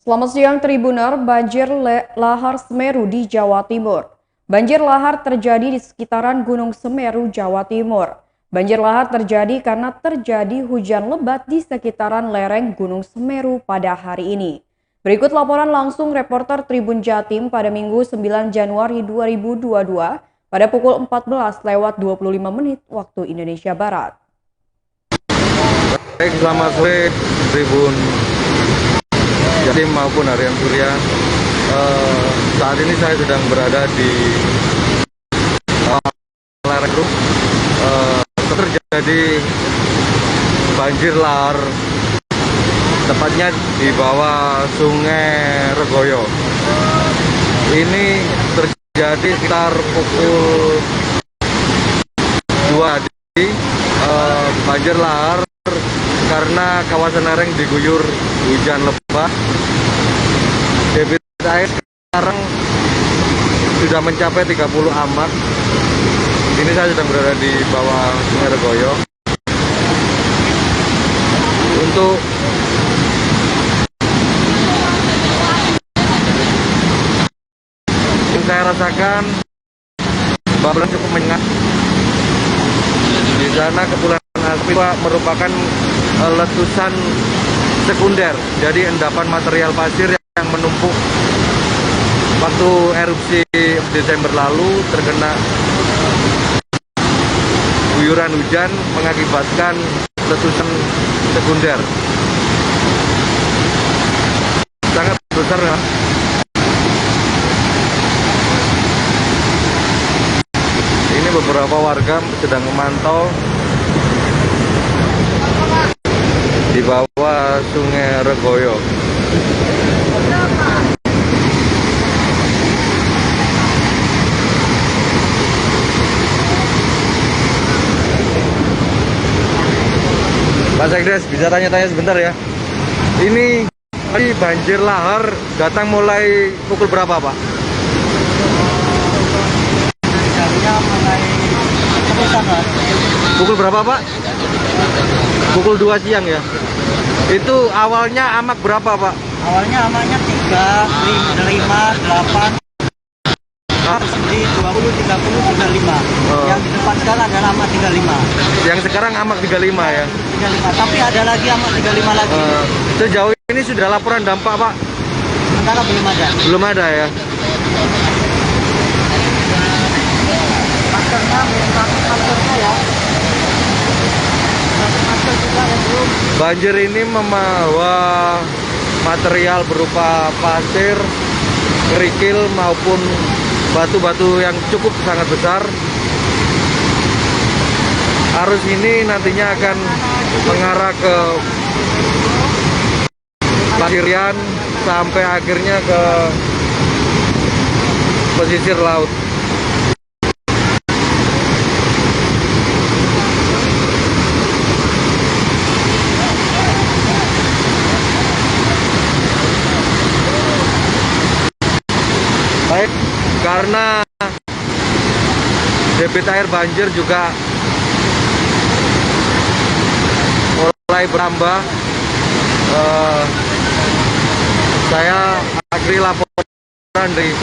Selamat siang Tribuner, banjir lahar Semeru di Jawa Timur. Banjir lahar terjadi di sekitaran Gunung Semeru, Jawa Timur. Banjir lahar terjadi karena terjadi hujan lebat di sekitaran lereng Gunung Semeru pada hari ini. Berikut laporan langsung reporter Tribun Jatim pada Minggu 9 Januari 2022 pada pukul 14:25 waktu Indonesia Barat. Baik, selamat sore Tribun Jatim maupun Harian Surya. Saat ini saya sedang berada di lereng Gunung. Terjadi banjir lahar, tepatnya di bawah Sungai Regoyo. Ini terjadi sekitar pukul 2 tadi. Banjir lahar karena kawasan lereng diguyur hujan lebat. Debit air sekarang sudah mencapai 30 amak. Ini saya sedang berada di bawah Sungai Regoyo. Untuk yang saya rasakan, bapak cukup menyengat. Di sana kepulan asap merupakan letusan sekunder, jadi endapan material pasir yang menumpuk waktu erupsi Desember lalu terkena guyuran hujan mengakibatkan letusan sekunder. Sangat besar ya. Ini beberapa warga sedang memantau di bawah Sungai Regoyo. Pak Sekdes, bisa tanya-tanya sebentar ya? Ini banjir lahar datang mulai pukul berapa, Pak? Pukul berapa, Pak? Pukul 2 siang ya? Itu awalnya amak berapa, Pak? Awalnya amaknya 3, 5, 8, di 20, 30, 35. Yang di depan sekarang adalah amak 35. Yang sekarang amak 35 ya? 35, tapi ada lagi amak 35 lagi. Sejauh ini sudah laporan dampak, Pak? Sementara belum ada. Belum ada ya? Maskernya belum dapat maskernya ya. Masker juga yang belum. Banjir ini membawa material berupa pasir, kerikil maupun batu-batu yang cukup sangat besar. Arus ini nantinya akan mengarah ke Pasirian sampai akhirnya ke pesisir laut. Baik, karena debit air banjir juga mulai bertambah, saya akhiri laporan dari